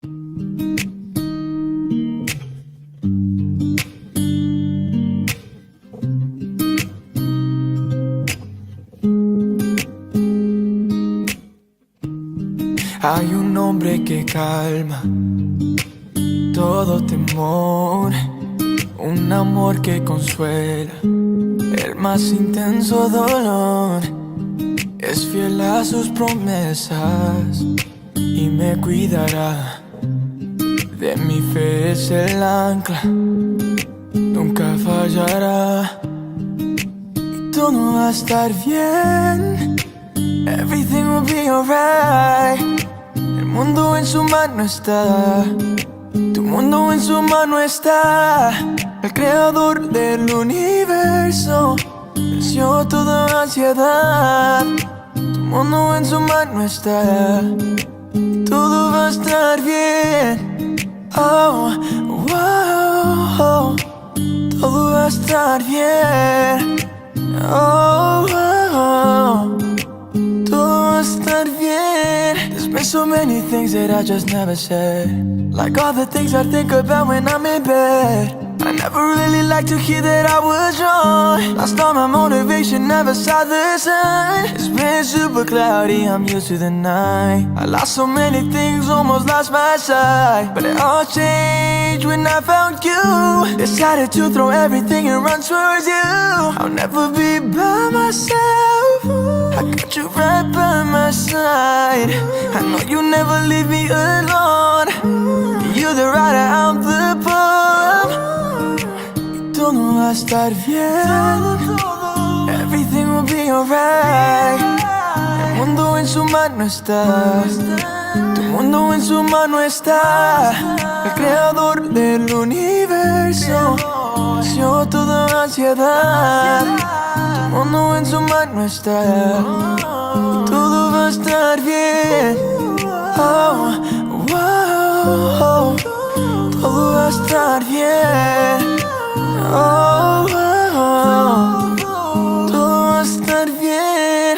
Hay un hombre que calma todo temor, un amor que consuela el más intenso dolor. Es fiel a sus promesas y me cuidará. De mi fe es el ancla, nunca fallará. Y todo va a estar bien, everything will be alright. El mundo en su mano está, tu mundo en su mano está. El creador del universo venció toda ansiedad. Tu mundo en su mano está, todo va a estar bien. Oh, wow, todo va a estar bien. Oh, todo va a estar bien. There's been so many things that I just never said, like all the things I think about when I'm in bed. I never really liked to hear that I was wrong. Lost all my motivation, never saw the sun. It's been super cloudy, I'm used to the night. I lost so many things, almost lost my sight. But it all changed when I found you. Decided to throw everything and run towards you. I'll never be by myself, I got you right by my side. I know you never leave me alone. You're the rider, I'm the bum. Todo va a estar bien, everything will be alright. El mundo en su mano está, tu mundo en su mano está. El creador del universo venció toda ansiedad. Tu mundo en su mano está, todo va a estar bien. Oh, wow, todo va a estar bien. Oh, todo va a estar bien.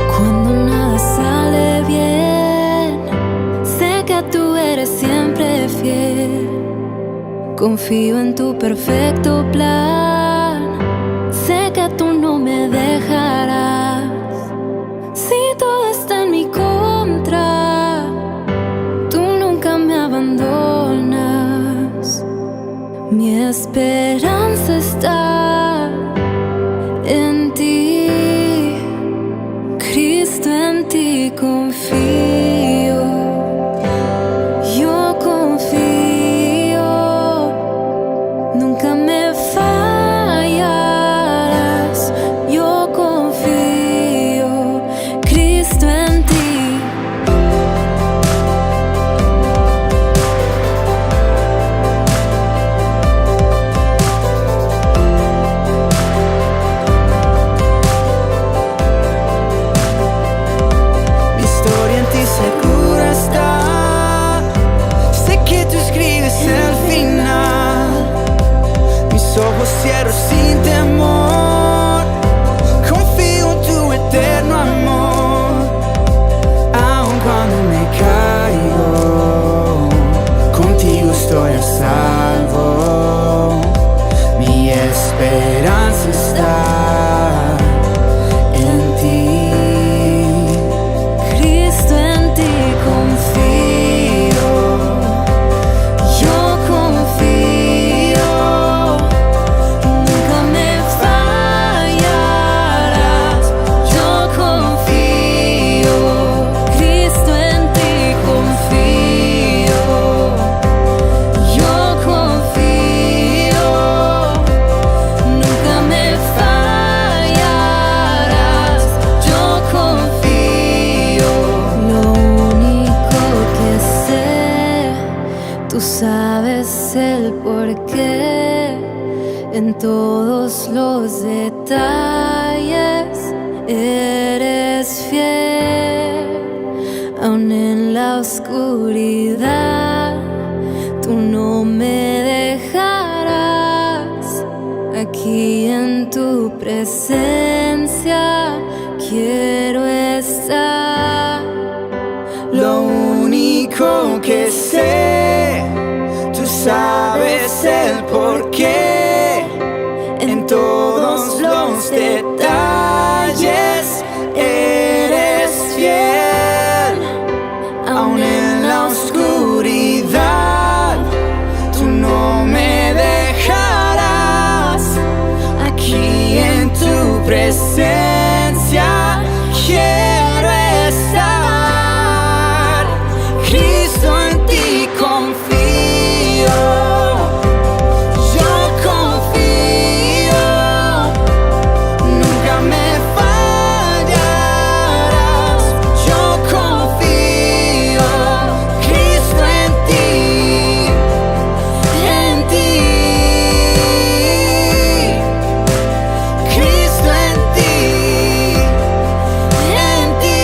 Cuando nada sale bien, sé que tú eres siempre fiel. Confío en tu perfecto plan, sé que tú no me dejarás. Si todo está en mi contra, tú nunca me abandonas. Mi esperanza está en ti, Cristo, en ti confío. Yo confío, nunca me fallarás. Yo confío, Cristo, en ti. Mi historia en ti segura está. Sé que tú escribes el final. Mis ojos cierro sin temor. Confío en tu eterno amor. Aun cuando me caigo, contigo estoy a salvo. Mi esperanza está en ti. Cristo, en ti confío. Yo confío, nunca me fallarás. Yo confío, Cristo, en ti confío. Yo confío. aun en la oscuridad, tú no me dejarás. Aquí en tu presencia quiero estar. Lo único que sé, tú sabes el porqué. En todos los detalles eres fiel. Aun en la oscuridad, tú no me dejarás. Aquí en tu presencia quiero estar. Cristo, en ti confío. Yo confío. Nunca me fallarás. Yo confío. Cristo, en ti. En ti. Cristo, en ti. En ti.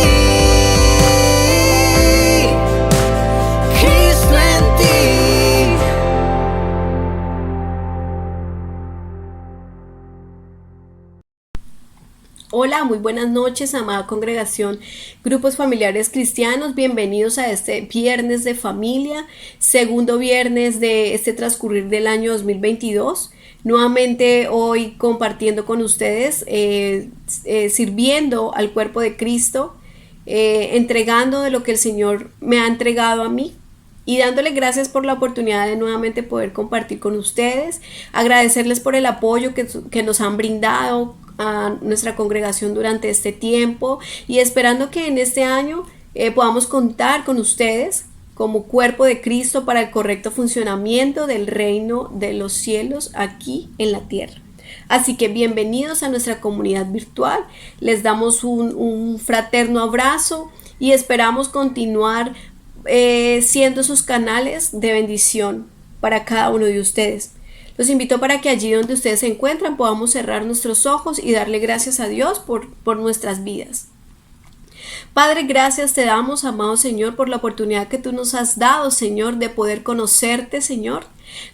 Cristo, en ti. Hola, muy buenas noches, amada congregación, grupos familiares cristianos. Bienvenidos a este viernes de familia, segundo viernes de este transcurrir del año 2022. Nuevamente hoy compartiendo con ustedes, sirviendo al cuerpo de Cristo, entregando de lo que el Señor me ha entregado a mí. Y dándole gracias por la oportunidad de nuevamente poder compartir con ustedes, agradecerles por el apoyo que nos han brindado a nuestra congregación durante este tiempo y esperando que en este año podamos contar con ustedes como cuerpo de Cristo para el correcto funcionamiento del reino de los cielos aquí en la tierra. Así que bienvenidos a nuestra comunidad virtual, les damos un fraterno abrazo y esperamos continuar siendo sus canales de bendición para cada uno de ustedes. Los invito para que allí donde ustedes se encuentran podamos cerrar nuestros ojos y darle gracias a Dios por nuestras vidas. Padre, gracias te damos, amado Señor, por la oportunidad que tú nos has dado, Señor, de poder conocerte, Señor,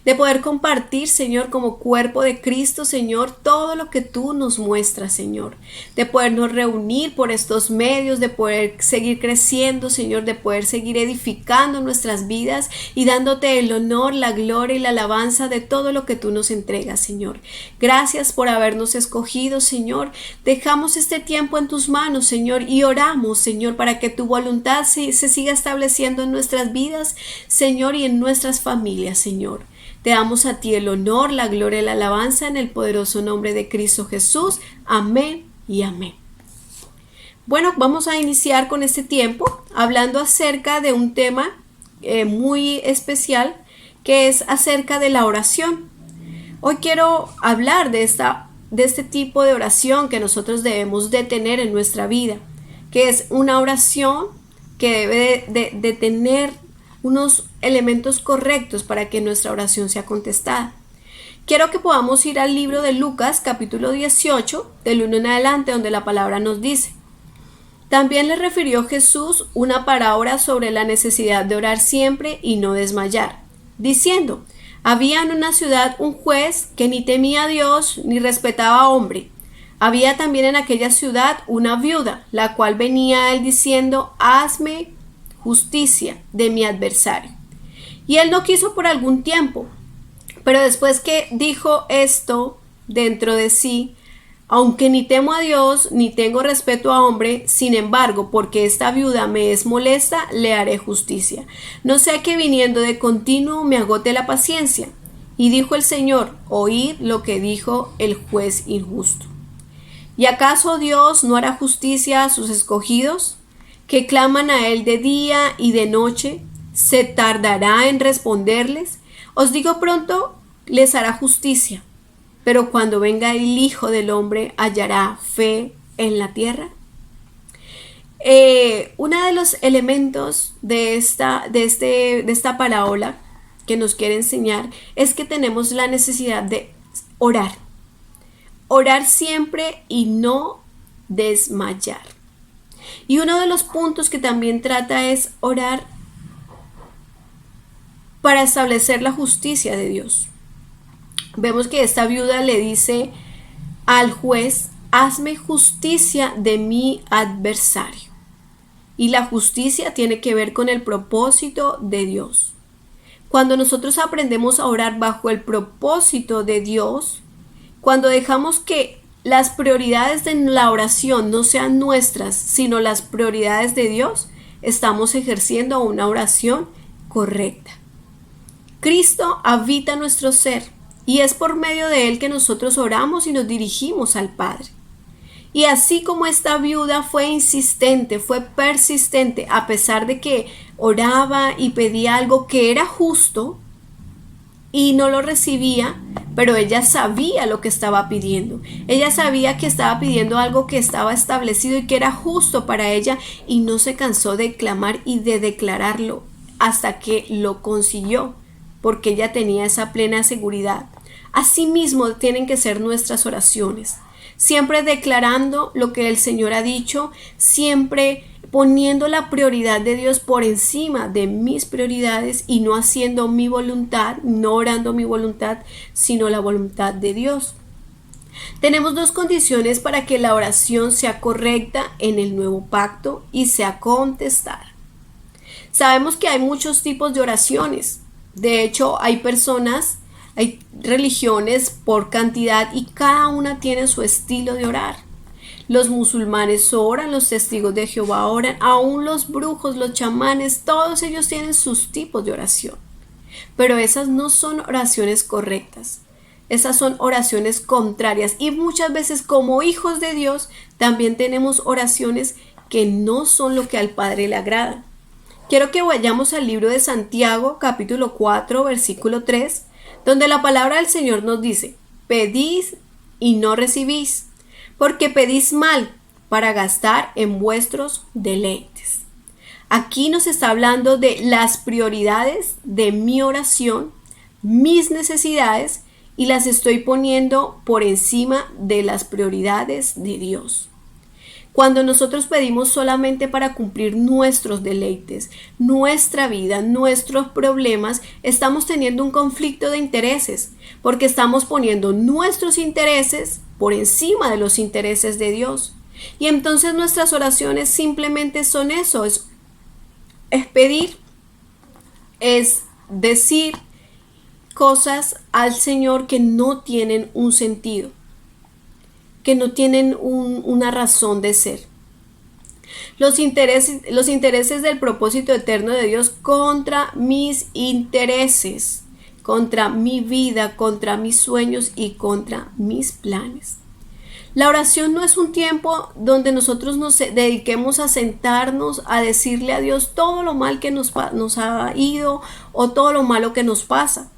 de poder compartir, Señor, como cuerpo de Cristo, Señor, todo lo que tú nos muestras, Señor, de podernos reunir por estos medios, de poder seguir creciendo, Señor, de poder seguir edificando nuestras vidas y dándote el honor, la gloria y la alabanza de todo lo que tú nos entregas, Señor. Gracias por habernos escogido, Señor. Dejamos este tiempo en tus manos, Señor, y oramos, Señor, para que tu voluntad se siga estableciendo en nuestras vidas, Señor, y en nuestras familias, Señor. Te damos a ti el honor, la gloria y la alabanza en el poderoso nombre de Cristo Jesús. Amén y amén. Bueno, vamos a iniciar con este tiempo hablando acerca de un tema muy especial que es acerca de la oración. Hoy quiero hablar de este tipo de oración que nosotros debemos de tener en nuestra vida, que es una oración que debe de tener unos elementos correctos para que nuestra oración sea contestada. Quiero que podamos ir al libro de Lucas, capítulo 18, del 1 en adelante, donde la palabra nos dice: también le refirió Jesús una parábola sobre la necesidad de orar siempre y no desmayar, diciendo: había en una ciudad un juez que ni temía a Dios ni respetaba a hombre. Había también en aquella ciudad una viuda, la cual venía a él diciendo: hazme justicia de mi adversario. Y él no quiso por algún tiempo, pero después que dijo esto dentro de sí: aunque ni temo a Dios ni tengo respeto a hombre, sin embargo, porque esta viuda me es molesta, le haré justicia, no sea que viniendo de continuo me agote la paciencia. Y dijo el Señor: oíd lo que dijo el juez injusto. ¿Y acaso Dios no hará justicia a sus escogidos, que claman a él de día y de noche? ¿Se tardará en responderles? Os digo, pronto les hará justicia. Pero cuando venga el Hijo del Hombre, ¿hallará fe en la tierra? Uno de los elementos de esta parábola que nos quiere enseñar es que tenemos la necesidad de orar. Orar siempre y no desmayar. Y uno de los puntos que también trata es orar para establecer la justicia de Dios. Vemos que esta viuda le dice al juez: hazme justicia de mi adversario. Y la justicia tiene que ver con el propósito de Dios. Cuando nosotros aprendemos a orar bajo el propósito de Dios, cuando dejamos que las prioridades de la oración no sean nuestras, sino las prioridades de Dios, estamos ejerciendo una oración correcta. Cristo habita nuestro ser y es por medio de Él que nosotros oramos y nos dirigimos al Padre. Y así como esta viuda fue insistente, fue persistente, a pesar de que oraba y pedía algo que era justo y no lo recibía, pero ella sabía lo que estaba pidiendo. Ella sabía que estaba pidiendo algo que estaba establecido y que era justo para ella, y no se cansó de clamar y de declararlo hasta que lo consiguió, porque ella tenía esa plena seguridad. Asimismo tienen que ser nuestras oraciones. Siempre declarando lo que el Señor ha dicho, siempre poniendo la prioridad de Dios por encima de mis prioridades y no haciendo mi voluntad, no orando mi voluntad, sino la voluntad de Dios. Tenemos dos condiciones para que la oración sea correcta en el nuevo pacto y sea contestada. Sabemos que hay muchos tipos de oraciones. De hecho, hay religiones por cantidad y cada una tiene su estilo de orar. Los musulmanes oran, los testigos de Jehová oran, aún los brujos, los chamanes, todos ellos tienen sus tipos de oración. Pero esas no son oraciones correctas. Esas son oraciones contrarias, y muchas veces como hijos de Dios también tenemos oraciones que no son lo que al Padre le agrada. Quiero que vayamos al libro de Santiago, capítulo 4, versículo 3, donde la palabra del Señor nos dice: pedís y no recibís, porque pedís mal para gastar en vuestros deleites. Aquí nos está hablando de las prioridades de mi oración, mis necesidades, y las estoy poniendo por encima de las prioridades de Dios. Cuando nosotros pedimos solamente para cumplir nuestros deleites, nuestra vida, nuestros problemas, estamos teniendo un conflicto de intereses, porque estamos poniendo nuestros intereses por encima de los intereses de Dios. Y entonces nuestras oraciones simplemente son eso, es pedir, es decir cosas al Señor que no tienen un sentido, que no tienen una razón de ser. Los intereses del propósito eterno de Dios contra mis intereses, contra mi vida, contra mis sueños y contra mis planes. La oración no es un tiempo donde nosotros nos dediquemos a sentarnos a decirle a Dios todo lo mal que nos ha ido o todo lo malo que nos pasa.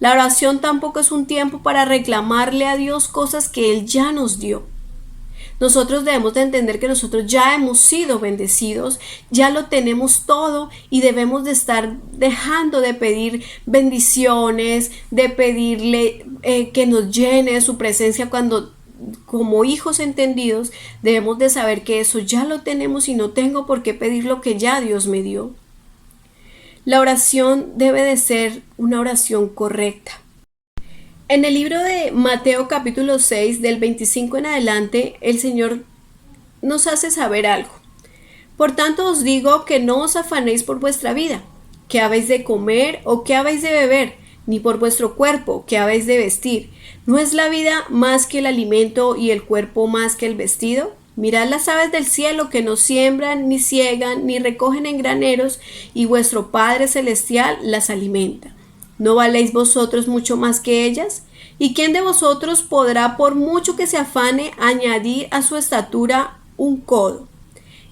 La oración tampoco es un tiempo para reclamarle a Dios cosas que Él ya nos dio. Nosotros debemos de entender que nosotros ya hemos sido bendecidos, ya lo tenemos todo, y debemos de estar dejando de pedir bendiciones, de pedirle que nos llene de su presencia, cuando como hijos entendidos debemos de saber que eso ya lo tenemos y no tengo por qué pedir lo que ya Dios me dio. La oración debe de ser una oración correcta. En el libro de Mateo capítulo 6, del 25 en adelante, el Señor nos hace saber algo. Por tanto os digo que no os afanéis por vuestra vida, qué habéis de comer o qué habéis de beber, ni por vuestro cuerpo, qué habéis de vestir. ¿No es la vida más que el alimento y el cuerpo más que el vestido? Mirad las aves del cielo, que no siembran, ni siegan, ni recogen en graneros, y vuestro Padre Celestial las alimenta. ¿No valéis vosotros mucho más que ellas? ¿Y quién de vosotros podrá, por mucho que se afane, añadir a su estatura un codo?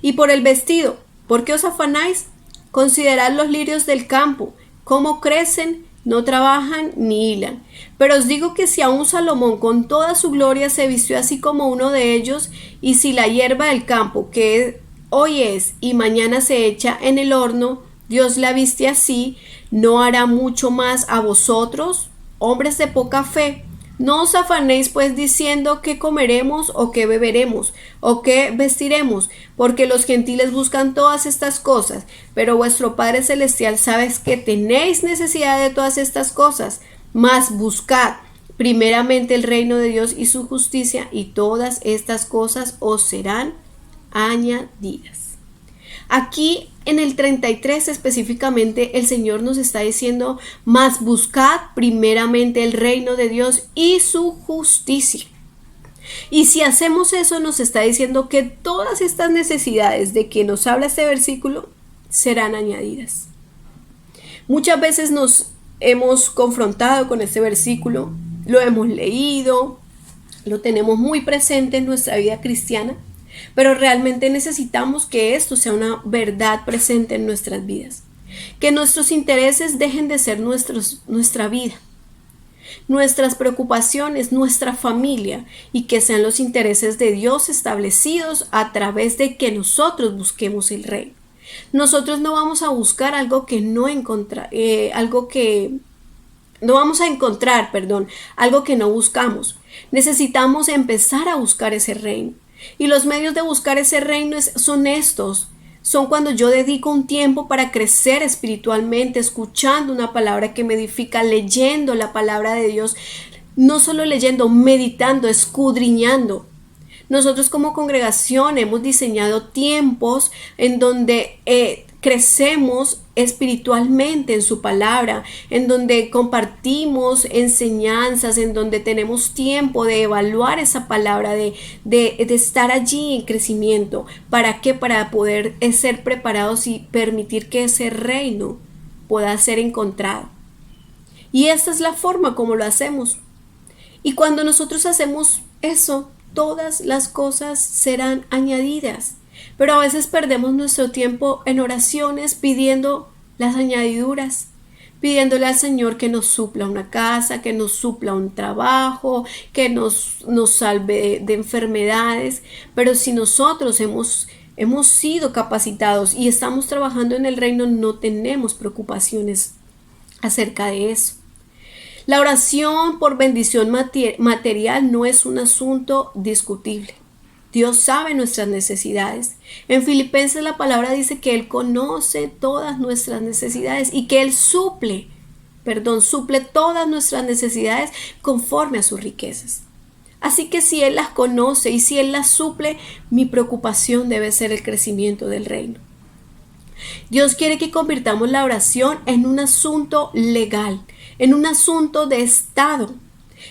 Y por el vestido, ¿por qué os afanáis? Considerad los lirios del campo, cómo crecen, no trabajan ni hilan. Pero os digo que si aun Salomón con toda su gloria se vistió así como uno de ellos, y si la hierba del campo, que hoy es y mañana se echa en el horno, Dios la viste así, ¿no hará mucho más a vosotros, hombres de poca fe? No os afanéis pues diciendo qué comeremos o qué beberemos o qué vestiremos, porque los gentiles buscan todas estas cosas, pero vuestro Padre Celestial sabe que tenéis necesidad de todas estas cosas. Mas buscad primeramente el reino de Dios y su justicia, y todas estas cosas os serán añadidas. Aquí en el 33 específicamente el Señor nos está diciendo: mas buscad primeramente el reino de Dios y su justicia. Y si hacemos eso, nos está diciendo que todas estas necesidades de que nos habla este versículo serán añadidas. Muchas veces nos hemos confrontado con este versículo, lo hemos leído, lo tenemos muy presente en nuestra vida cristiana, pero realmente necesitamos que esto sea una verdad presente en nuestras vidas. Que nuestros intereses dejen de ser nuestra vida, nuestras preocupaciones, nuestra familia, y que sean los intereses de Dios establecidos a través de que nosotros busquemos el reino. Nosotros no vamos a buscar algo que no vamos a encontrar, algo que no buscamos. Necesitamos empezar a buscar ese reino. Y los medios de buscar ese reino son estos. Son cuando yo dedico un tiempo para crecer espiritualmente, escuchando una palabra que me edifica, leyendo la palabra de Dios, no solo leyendo, meditando, escudriñando. Nosotros como congregación hemos diseñado tiempos en donde crecemos espiritualmente en su palabra, en donde compartimos enseñanzas, en donde tenemos tiempo de evaluar esa palabra, de estar allí en crecimiento. ¿Para qué? Para poder ser preparados y permitir que ese reino pueda ser encontrado. Y esta es la forma como lo hacemos. Y cuando nosotros hacemos eso, todas las cosas serán añadidas. Pero a veces perdemos nuestro tiempo en oraciones pidiendo las añadiduras, pidiéndole al Señor que nos supla una casa, que nos supla un trabajo, que nos salve de enfermedades. Pero si nosotros hemos sido capacitados y estamos trabajando en el reino, no tenemos preocupaciones acerca de eso. La oración por bendición material no es un asunto discutible. Dios sabe nuestras necesidades. En Filipenses la palabra dice que Él conoce todas nuestras necesidades y que Él suple todas nuestras necesidades conforme a sus riquezas. Así que si Él las conoce y si Él las suple, mi preocupación debe ser el crecimiento del reino. Dios quiere que convirtamos la oración en un asunto legal, en un asunto de estado,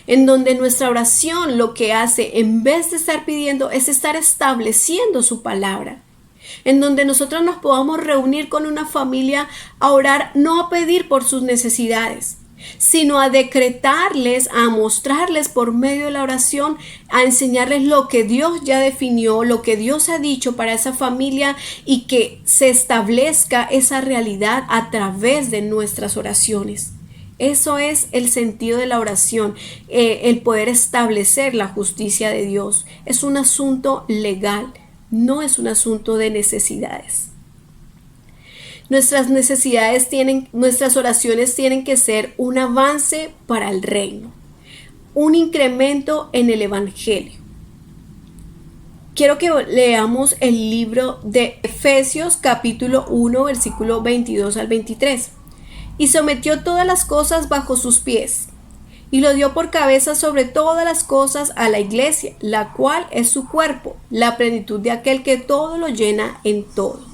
en donde nuestra oración lo que hace, en vez de estar pidiendo, es estar estableciendo su palabra. En donde nosotros nos podamos reunir con una familia a orar, no a pedir por sus necesidades, sino a decretarles, a mostrarles por medio de la oración, a enseñarles lo que Dios ya definió, lo que Dios ha dicho para esa familia, y que se establezca esa realidad a través de nuestras oraciones. Eso es el sentido de la oración, el poder establecer la justicia de Dios. Es un asunto legal, no es un asunto de necesidades. Nuestras oraciones tienen que ser un avance para el reino, un incremento en el evangelio. Quiero que leamos el libro de Efesios capítulo 1, versículo 22 al 23. Y sometió todas las cosas bajo sus pies, y lo dio por cabeza sobre todas las cosas a la iglesia, la cual es su cuerpo, la plenitud de aquel que todo lo llena en todo.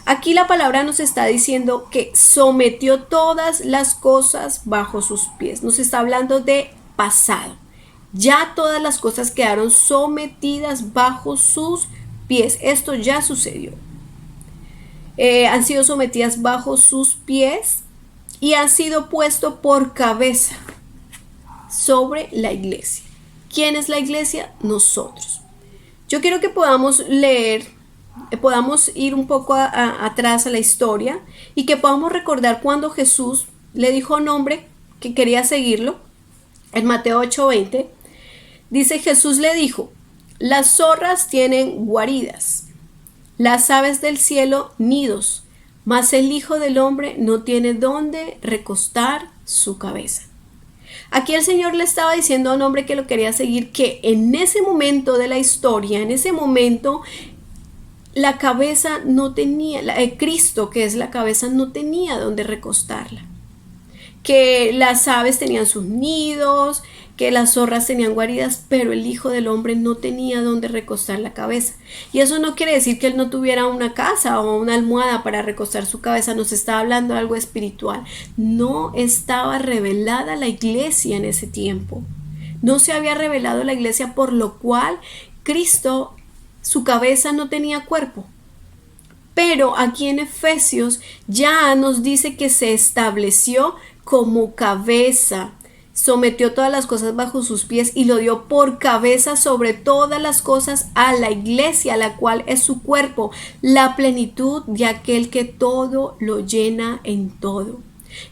Aquí la palabra nos está diciendo que sometió todas las cosas bajo sus pies. Nos está hablando de pasado. Ya todas las cosas quedaron sometidas bajo sus pies. Esto ya sucedió. Han sido sometidas bajo sus pies y han sido puestos por cabeza sobre la iglesia. ¿Quién es la iglesia? Nosotros. Yo quiero que podamos ir un poco atrás a la historia y que podamos recordar cuando Jesús le dijo a un hombre que quería seguirlo. En Mateo 8:20 dice: Jesús le dijo: las zorras tienen guaridas, las aves del cielo nidos, mas el Hijo del Hombre no tiene dónde recostar su cabeza. Aquí el Señor le estaba diciendo a un hombre que lo quería seguir que en ese momento de la historia, en ese momento, la cabeza no tenía, Cristo, que es la cabeza, no tenía donde recostarla. Que las aves tenían sus nidos, que las zorras tenían guaridas, pero el Hijo del Hombre no tenía donde recostar la cabeza. Y eso no quiere decir que él no tuviera una casa o una almohada para recostar su cabeza, nos está hablando de algo espiritual. No estaba revelada la iglesia en ese tiempo. No se había revelado la iglesia, por lo cual Cristo, su cabeza no tenía cuerpo. Pero aquí en Efesios ya nos dice que se estableció como cabeza, sometió todas las cosas bajo sus pies y lo dio por cabeza sobre todas las cosas a la iglesia, la cual es su cuerpo, la plenitud de aquel que todo lo llena en todo.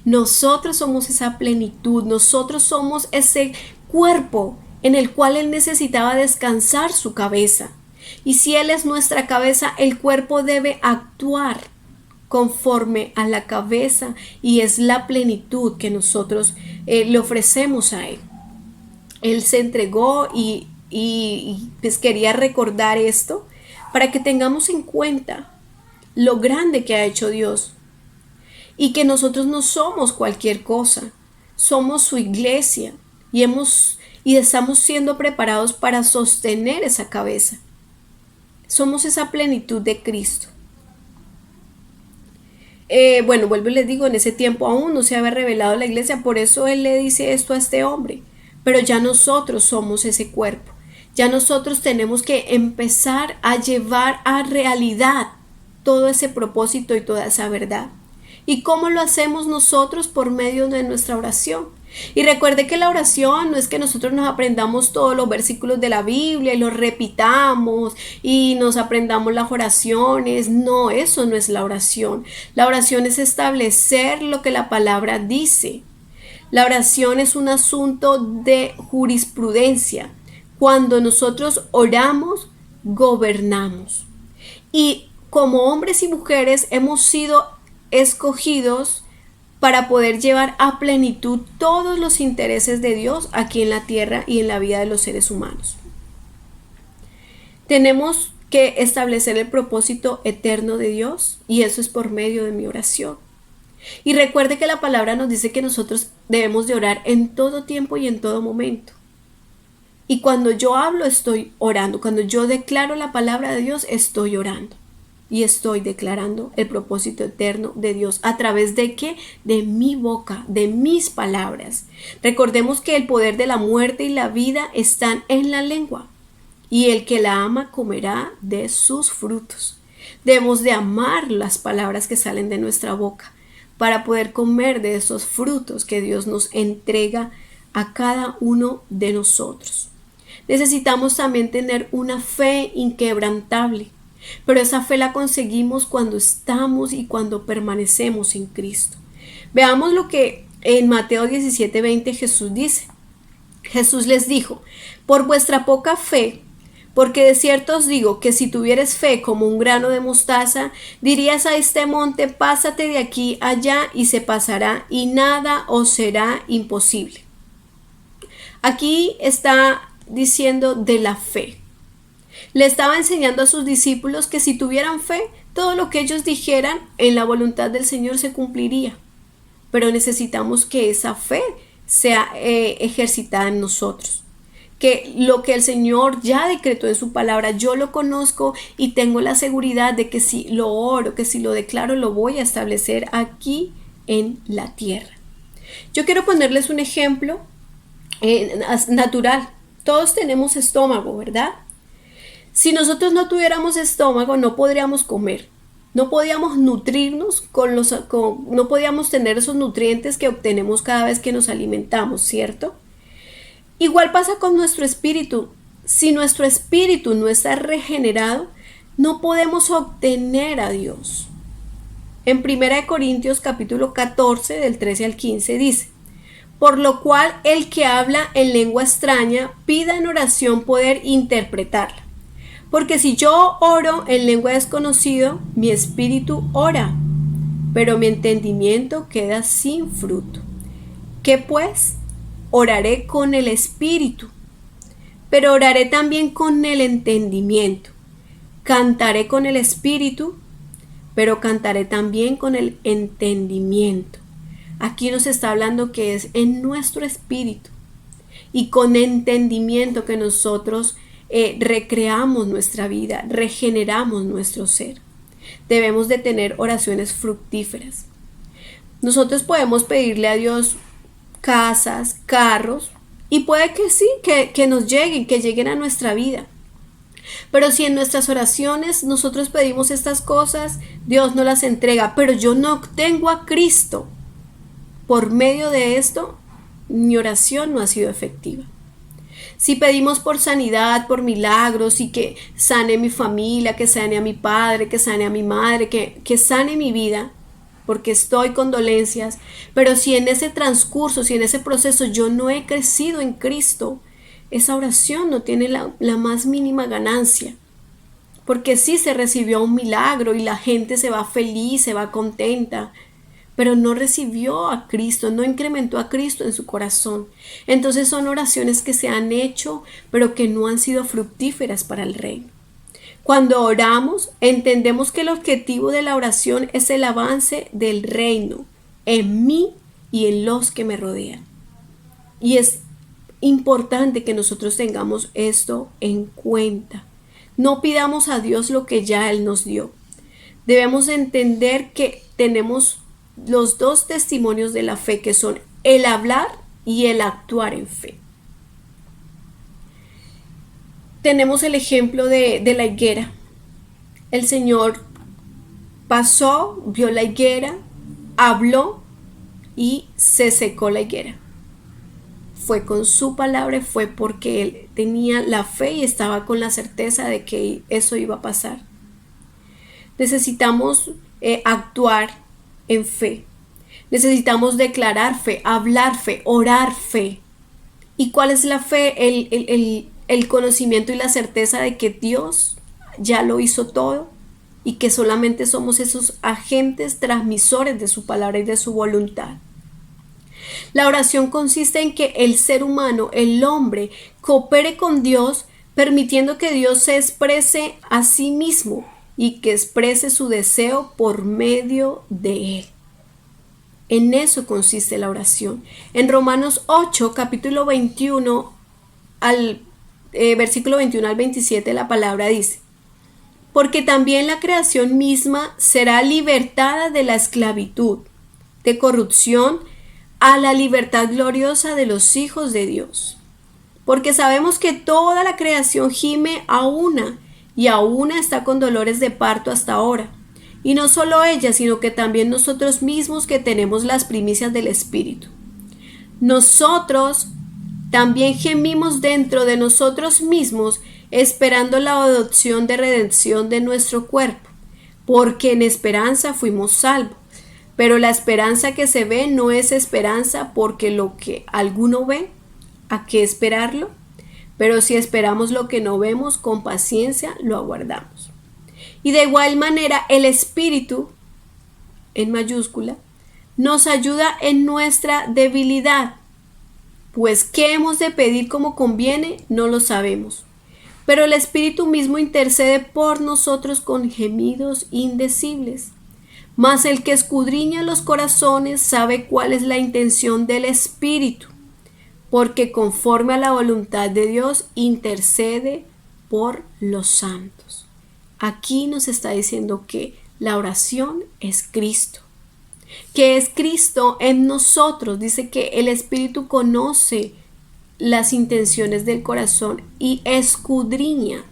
Nosotros somos esa plenitud, nosotros somos ese cuerpo en el cual él necesitaba descansar su cabeza. Y si él es nuestra cabeza, el cuerpo debe actuar conforme a la cabeza, y es la plenitud que nosotros le ofrecemos a él. Él se entregó y pues quería recordar esto para que tengamos en cuenta lo grande que ha hecho Dios y que nosotros no somos cualquier cosa, somos su iglesia y estamos siendo preparados para sostener esa cabeza. Somos esa plenitud de Cristo. Bueno, vuelvo y les digo, en ese tiempo aún no se había revelado la iglesia, por eso él le dice esto a este hombre, pero ya nosotros somos ese cuerpo, ya nosotros tenemos que empezar a llevar a realidad todo ese propósito y toda esa verdad. ¿Y cómo lo hacemos nosotros? Por medio de nuestra oración. Y recuerde que la oración no es que nosotros nos aprendamos todos los versículos de la Biblia y los repitamos y nos aprendamos las oraciones. No, eso no es la oración. La oración es establecer lo que la palabra dice. La oración es un asunto de jurisprudencia. Cuando nosotros oramos, gobernamos. Y como hombres y mujeres hemos sido escogidos para poder llevar a plenitud todos los intereses de Dios aquí en la tierra y en la vida de los seres humanos. Tenemos que establecer el propósito eterno de Dios, y eso es por medio de mi oración. Y recuerde que la palabra nos dice que nosotros debemos de orar en todo tiempo y en todo momento. Y cuando yo hablo, estoy orando. Cuando yo declaro la palabra de Dios, estoy orando. Y estoy declarando el propósito eterno de Dios. ¿A través de qué? De mi boca, de mis palabras. Recordemos que el poder de la muerte y la vida están en la lengua. Y el que la ama comerá de sus frutos. Debemos de amar las palabras que salen de nuestra boca para poder comer de esos frutos que Dios nos entrega a cada uno de nosotros. Necesitamos también tener una fe inquebrantable. Pero esa fe la conseguimos cuando estamos y cuando permanecemos en Cristo. Veamos lo que en Mateo 17:20 Jesús dice. Jesús les dijo: por vuestra poca fe, porque de cierto os digo que si tuvieres fe como un grano de mostaza, dirías a este monte: pásate de aquí allá, y se pasará, y nada os será imposible. Aquí está diciendo de la fe. Le estaba enseñando a sus discípulos que si tuvieran fe, todo lo que ellos dijeran en la voluntad del Señor se cumpliría. Pero necesitamos que esa fe sea ejercitada en nosotros. Que lo que el Señor ya decretó en su palabra, yo lo conozco y tengo la seguridad de que si lo oro, que si lo declaro, lo voy a establecer aquí en la tierra. Yo quiero ponerles un ejemplo natural. Todos tenemos estómago, ¿verdad? Si nosotros no tuviéramos estómago, no podríamos comer, no podíamos nutrirnos no podíamos tener esos nutrientes que obtenemos cada vez que nos alimentamos, ¿cierto? Igual pasa con nuestro espíritu. Si nuestro espíritu no está regenerado, no podemos obtener a Dios. En 1 Corintios capítulo 14, del 13 al 15 dice: por lo cual el que habla en lengua extraña, pida en oración poder interpretarla. Porque si yo oro en lengua desconocida, mi espíritu ora, pero mi entendimiento queda sin fruto. ¿Qué pues? oraré con el espíritu, pero oraré también con el entendimiento. Cantaré con el espíritu, pero cantaré también con el entendimiento. Aquí nos está hablando que es en nuestro espíritu y con entendimiento que nosotros recreamos nuestra vida, regeneramos nuestro ser. Debemos de tener oraciones fructíferas. Nosotros podemos pedirle a Dios casas, carros, y puede que sí, que nos lleguen, que lleguen a nuestra vida. Pero si en nuestras oraciones nosotros pedimos estas cosas, Dios no las entrega, pero yo no obtengo a Cristo. Por medio de esto, mi oración no ha sido efectiva. Si pedimos por sanidad, por milagros y que sane mi familia, que sane a mi padre, que sane a mi madre, que sane mi vida, porque estoy con dolencias, pero si en ese transcurso, si en ese proceso yo no he crecido en Cristo, esa oración no tiene la más mínima ganancia. Porque sí se recibió un milagro y la gente se va feliz, se va contenta, pero no recibió a Cristo, no incrementó a Cristo en su corazón. Entonces son oraciones que se han hecho, pero que no han sido fructíferas para el reino. Cuando oramos, entendemos que el objetivo de la oración es el avance del reino en mí y en los que me rodean. Y es importante que nosotros tengamos esto en cuenta. No pidamos a Dios lo que ya Él nos dio. Debemos entender que tenemos los dos testimonios de la fe, que son el hablar y el actuar en fe. Tenemos el ejemplo de la higuera. El Señor pasó, vio la higuera, habló y se secó la higuera. Fue con su palabra, fue porque Él tenía la fe y estaba con la certeza de que eso iba a pasar. Necesitamos actuar en fe. Necesitamos declarar fe, hablar fe, orar fe. ¿Y cuál es la fe? El conocimiento y la certeza de que Dios ya lo hizo todo y que solamente somos esos agentes transmisores de su palabra y de su voluntad. La oración consiste en que el ser humano, el hombre, coopere con Dios, permitiendo que Dios se exprese a sí mismo y que exprese su deseo por medio de él. En eso consiste la oración. En Romanos 8, capítulo 21, versículo 21 al 27, la palabra dice: porque también la creación misma será libertada de la esclavitud, de corrupción, a la libertad gloriosa de los hijos de Dios. Porque sabemos que toda la creación gime a una, y a una está con dolores de parto hasta ahora. Y no solo ella, sino que también nosotros mismos, que tenemos las primicias del Espíritu. Nosotros también gemimos dentro de nosotros mismos, esperando la adopción de redención de nuestro cuerpo, porque en esperanza fuimos salvos. Pero la esperanza que se ve no es esperanza, porque lo que alguno ve, ¿a qué esperarlo? Pero si esperamos lo que no vemos, con paciencia lo aguardamos. Y de igual manera el Espíritu, en mayúscula, nos ayuda en nuestra debilidad. Pues ¿qué hemos de pedir como conviene? No lo sabemos. Pero el Espíritu mismo intercede por nosotros con gemidos indecibles. Mas el que escudriña los corazones sabe cuál es la intención del Espíritu, porque conforme a la voluntad de Dios intercede por los santos. Aquí nos está diciendo que la oración es Cristo, que es Cristo en nosotros. Dice que el Espíritu conoce las intenciones del corazón y escudriña.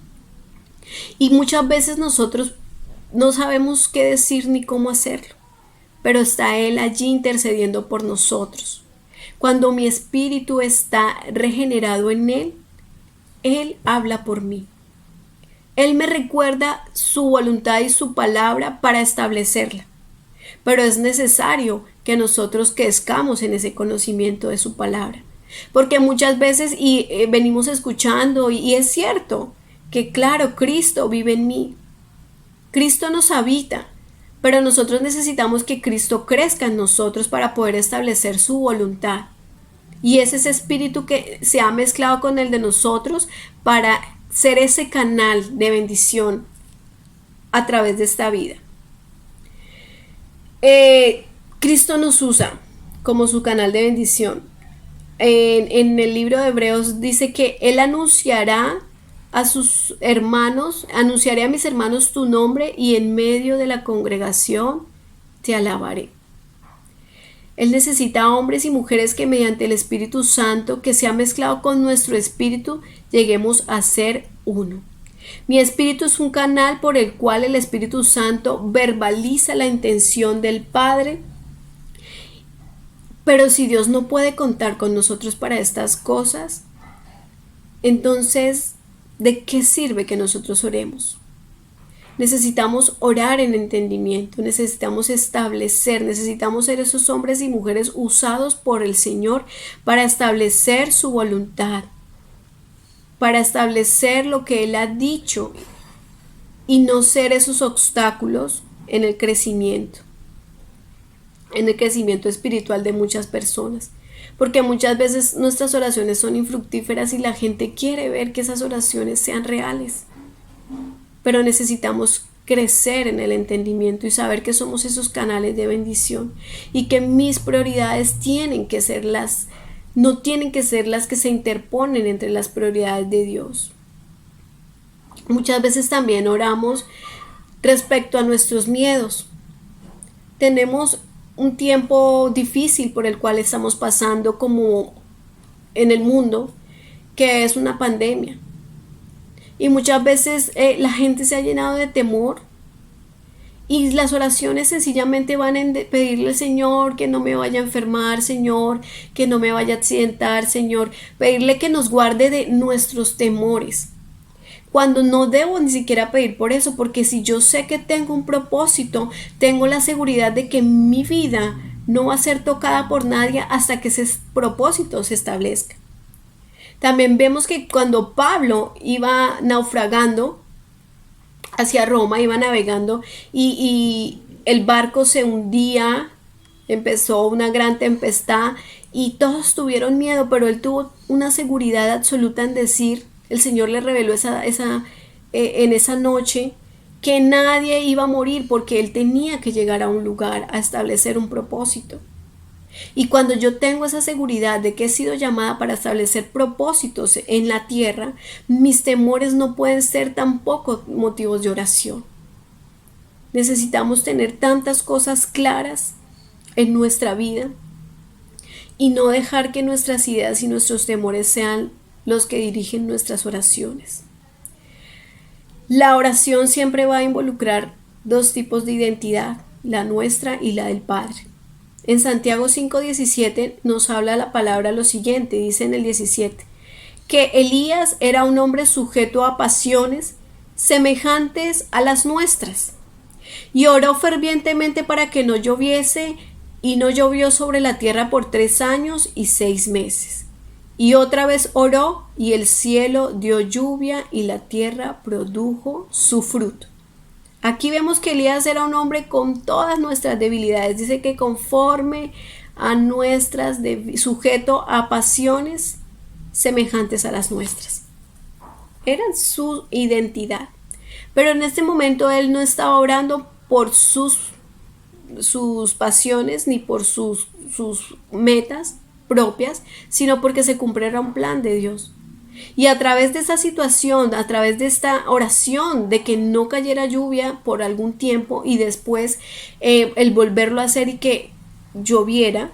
Y muchas veces nosotros no sabemos qué decir ni cómo hacerlo, pero está Él allí intercediendo por nosotros. Cuando mi espíritu está regenerado en Él, Él habla por mí. Él me recuerda su voluntad y su palabra para establecerla. Pero es necesario que nosotros crezcamos en ese conocimiento de su palabra. Porque muchas veces venimos escuchando y es cierto que claro, Cristo vive en mí. Cristo nos habita, pero nosotros necesitamos que Cristo crezca en nosotros para poder establecer su voluntad. Y es ese espíritu que se ha mezclado con el de nosotros para ser ese canal de bendición a través de esta vida. Cristo nos usa como su canal de bendición. En el libro de Hebreos dice que Él anunciará a sus hermanos, anunciaré a mis hermanos tu nombre y en medio de la congregación te alabaré. Él necesita hombres y mujeres que mediante el Espíritu Santo que se ha mezclado con nuestro espíritu lleguemos a ser uno. Mi espíritu es un canal por el cual el Espíritu Santo verbaliza la intención del Padre. Pero si Dios no puede contar con nosotros para estas cosas, entonces, ¿de qué sirve que nosotros oremos? Necesitamos orar en entendimiento, necesitamos establecer, necesitamos ser esos hombres y mujeres usados por el Señor para establecer su voluntad, para establecer lo que Él ha dicho y no ser esos obstáculos en el crecimiento espiritual de muchas personas. Porque muchas veces nuestras oraciones son infructíferas y la gente quiere ver que esas oraciones sean reales. Pero necesitamos crecer en el entendimiento y saber que somos esos canales de bendición y que mis prioridades no tienen que ser las que se interponen entre las prioridades de Dios. Muchas veces también oramos respecto a nuestros miedos. Tenemos un tiempo difícil por el cual estamos pasando como en el mundo, que es una pandemia. Y muchas veces la gente se ha llenado de temor y las oraciones sencillamente van a pedirle al Señor que no me vaya a enfermar, Señor, que no me vaya a accidentar, Señor, pedirle que nos guarde de nuestros temores. Cuando no debo ni siquiera pedir por eso, porque si yo sé que tengo un propósito, tengo la seguridad de que mi vida no va a ser tocada por nadie hasta que ese propósito se establezca. También vemos que cuando Pablo iba naufragando hacia Roma, iba navegando y el barco se hundía, empezó una gran tempestad y todos tuvieron miedo, pero él tuvo una seguridad absoluta en decir, el Señor le reveló en esa noche que nadie iba a morir porque él tenía que llegar a un lugar a establecer un propósito. Y cuando yo tengo esa seguridad de que he sido llamada para establecer propósitos en la tierra, mis temores no pueden ser tampoco motivos de oración. Necesitamos tener tantas cosas claras en nuestra vida y no dejar que nuestras ideas y nuestros temores sean los que dirigen nuestras oraciones. La oración siempre va a involucrar dos tipos de identidad, la nuestra y la del Padre. En Santiago 5:17 nos habla la palabra lo siguiente, dice en el 17, que Elías era un hombre sujeto a pasiones semejantes a las nuestras, y oró fervientemente para que no lloviese, y no llovió sobre la tierra por 3 años y 6 meses. Y otra vez oró, y el cielo dio lluvia, y la tierra produjo su fruto. Aquí vemos que Elías era un hombre con todas nuestras debilidades. Dice que conforme a nuestras, sujeto a pasiones semejantes a las nuestras. Eran su identidad. Pero en este momento él no estaba orando por sus pasiones ni por sus metas propias, sino porque se cumpliera un plan de Dios. Y a través de esa situación, a través de esta oración de que no cayera lluvia por algún tiempo y después el volverlo a hacer y que lloviera,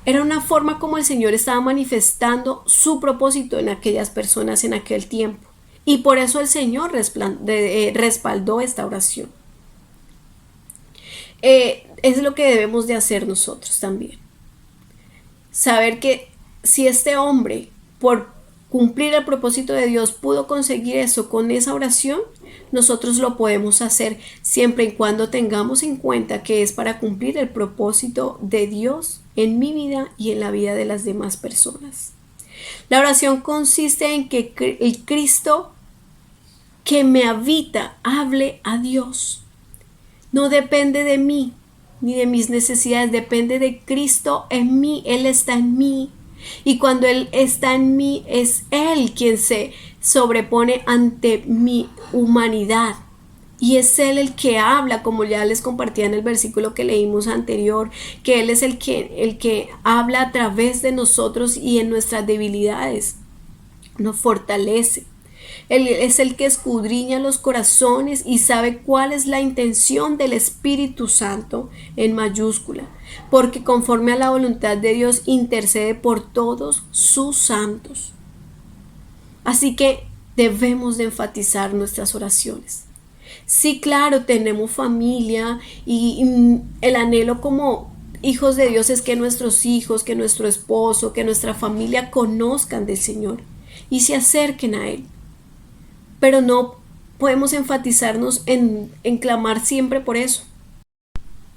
era una forma como el Señor estaba manifestando su propósito en aquellas personas en aquel tiempo. Y por eso el Señor respaldó esta oración. Es lo que debemos de hacer nosotros también. Saber que si este hombre, por cumplir el propósito de Dios, pudo conseguir eso con esa oración, nosotros lo podemos hacer siempre y cuando tengamos en cuenta que es para cumplir el propósito de Dios en mi vida y en la vida de las demás personas. La oración consiste en que el Cristo que me habita hable a Dios. No depende de mí ni de mis necesidades, depende de Cristo en mí. Él está en mí. Y cuando Él está en mí, es Él quien se sobrepone ante mi humanidad. Y es Él el que habla, como ya les compartía en el versículo que leímos anterior, que Él es el que habla a través de nosotros y en nuestras debilidades. Nos fortalece. Él es el que escudriña los corazones y sabe cuál es la intención del Espíritu Santo en mayúscula, porque conforme a la voluntad de Dios intercede por todos sus santos. Así que debemos de enfatizar nuestras oraciones. Sí, claro, tenemos familia y el anhelo como hijos de Dios es que nuestros hijos, que nuestro esposo, que nuestra familia conozcan del Señor y se acerquen a Él. Pero no podemos enfatizarnos en clamar siempre por eso.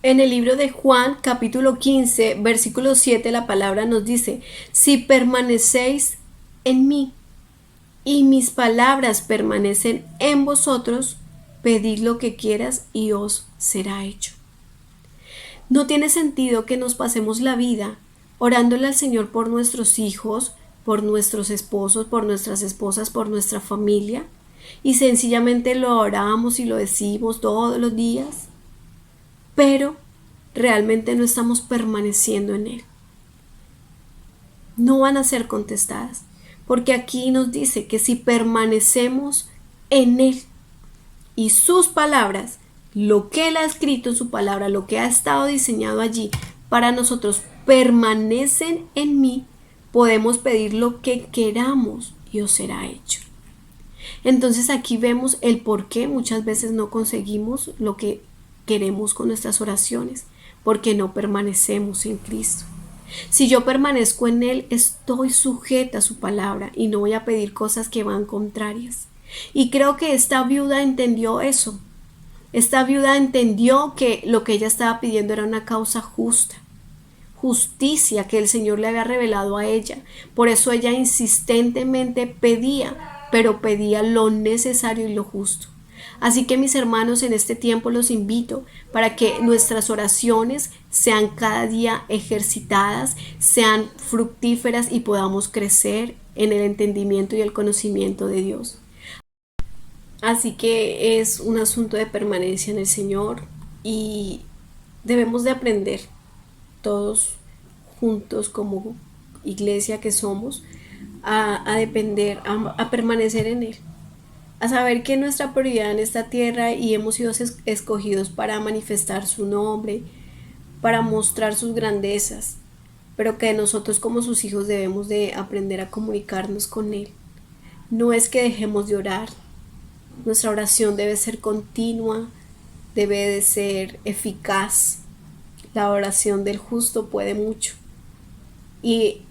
En el libro de Juan, capítulo 15, versículo 7, la palabra nos dice: si permanecéis en mí y mis palabras permanecen en vosotros, pedid lo que quieras y os será hecho. No tiene sentido que nos pasemos la vida orándole al Señor por nuestros hijos, por nuestros esposos, por nuestras esposas, por nuestra familia, y sencillamente lo oramos y lo decimos todos los días, pero realmente no estamos permaneciendo en Él. No van a ser contestadas, porque aquí nos dice que si permanecemos en Él y sus palabras, lo que Él ha escrito en su palabra, lo que ha estado diseñado allí para nosotros, permanecen en mí, podemos pedir lo que queramos y os será hecho. Entonces aquí vemos el por qué muchas veces no conseguimos lo que queremos con nuestras oraciones, porque no permanecemos en Cristo. Si yo permanezco en Él, estoy sujeta a su palabra y no voy a pedir cosas que van contrarias. Y creo que esta viuda entendió eso. Esta viuda entendió que lo que ella estaba pidiendo era una causa justa, justicia que el Señor le había revelado a ella. Por eso ella insistentemente pedía, pero pedía lo necesario y lo justo. Así que mis hermanos, en este tiempo los invito para que nuestras oraciones sean cada día ejercitadas, sean fructíferas y podamos crecer en el entendimiento y el conocimiento de Dios. Así que es un asunto de permanencia en el Señor y debemos de aprender todos juntos como iglesia que somos a depender, a permanecer en Él, a saber que nuestra prioridad en esta tierra y hemos sido escogidos para manifestar su nombre, para mostrar sus grandezas, pero que nosotros como sus hijos debemos de aprender a comunicarnos con Él. No es que dejemos de orar. Nuestra oración debe ser continua, debe de ser eficaz. La oración del justo puede mucho y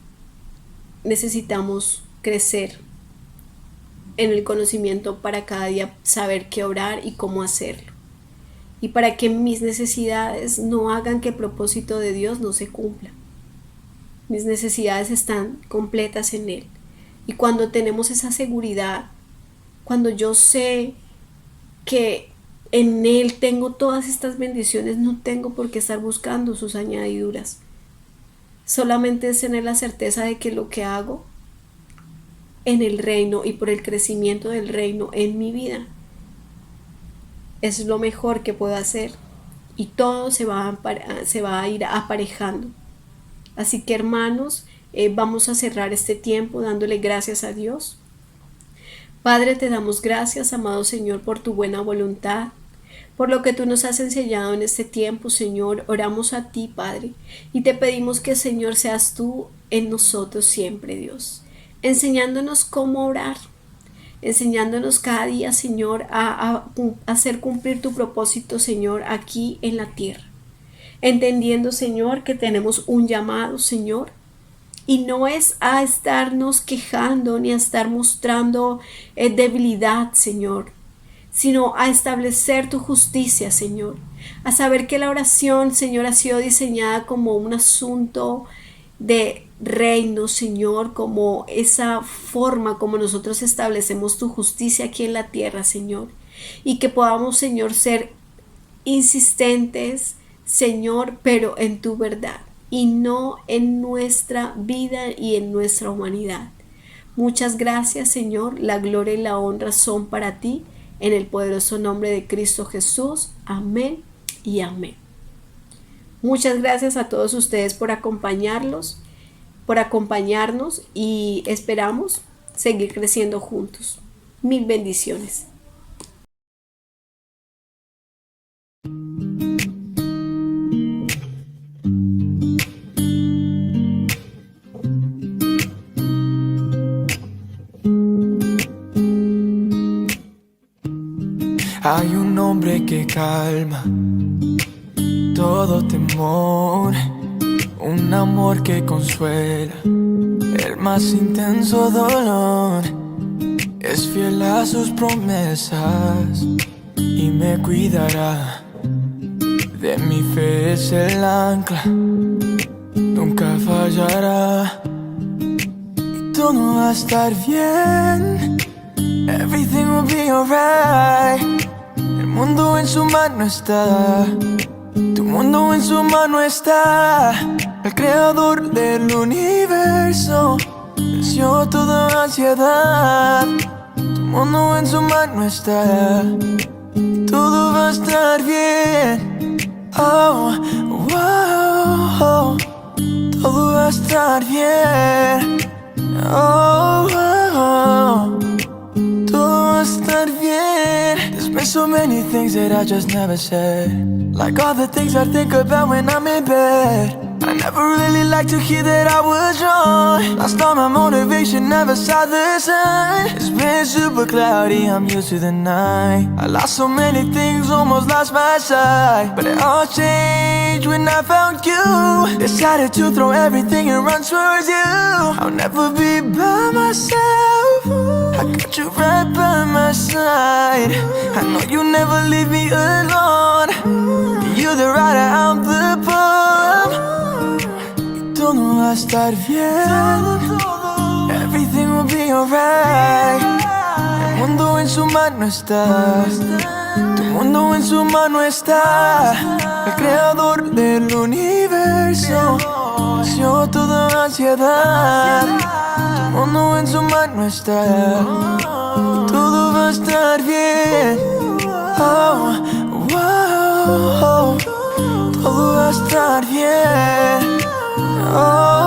necesitamos crecer en el conocimiento para cada día saber qué orar y cómo hacerlo. Y para que mis necesidades no hagan que el propósito de Dios no se cumpla. Mis necesidades están completas en Él. Y cuando tenemos esa seguridad, cuando yo sé que en Él tengo todas estas bendiciones, no tengo por qué estar buscando sus añadiduras. Solamente es tener la certeza de que lo que hago en el reino y por el crecimiento del reino en mi vida es lo mejor que puedo hacer y todo se va a ir aparejando. Así que hermanos, vamos a cerrar este tiempo dándole gracias a Dios. Padre, te damos gracias, amado Señor, por tu buena voluntad, por lo que tú nos has enseñado en este tiempo, Señor. Oramos a ti, Padre, y te pedimos que, Señor, seas tú en nosotros siempre, Dios, enseñándonos cómo orar, enseñándonos cada día, Señor, a hacer cumplir tu propósito, Señor, aquí en la tierra, entendiendo, Señor, que tenemos un llamado, Señor, y no es a estarnos quejando ni a estar mostrando debilidad, Señor, sino a establecer tu justicia, Señor, a saber que la oración, Señor, ha sido diseñada como un asunto de reino, Señor, como esa forma como nosotros establecemos tu justicia aquí en la tierra, Señor, y que podamos, Señor, ser insistentes, Señor, pero en tu verdad. y no en nuestra vida y en nuestra humanidad. Muchas gracias, Señor. La gloria y la honra son para ti. En el poderoso nombre de Cristo Jesús. Amén y amén. Muchas gracias a todos ustedes por acompañarnos y esperamos seguir creciendo juntos. Mil bendiciones. Hay un hombre que calma todo temor, un amor que consuela el más intenso dolor. Es fiel a sus promesas y me cuidará. De mi fe es el ancla, nunca fallará. Y todo va a estar bien. Everything will be alright. El mundo en su mano está. Tu mundo en su mano está. El creador del universo venció toda ansiedad. Tu mundo en su mano está. Todo va a estar bien. Oh, wow, oh. Todo va a estar bien. Oh, oh. Todo va a estar bien. There's been so many things that I just never said, like all the things I think about when I'm in bed. I never really liked to hear that I was wrong. Lost all my motivation, never saw the sun. It's been super cloudy, I'm used to the night. I lost so many things, almost lost my sight. But it all changed when I found you. Decided to throw everything and run towards you. I'll never be by myself. I got you right by my side. I know you never leave me alone. You're the rider, I'm the bum. Todo va a estar bien. Everything will be alright. El mundo en su mano está. Tu mundo en su mano está. El creador del universo venció toda ansiedad. Tu mundo en su mano está. Todo va a estar bien. Oh, wow, oh. Todo va a estar bien. Oh.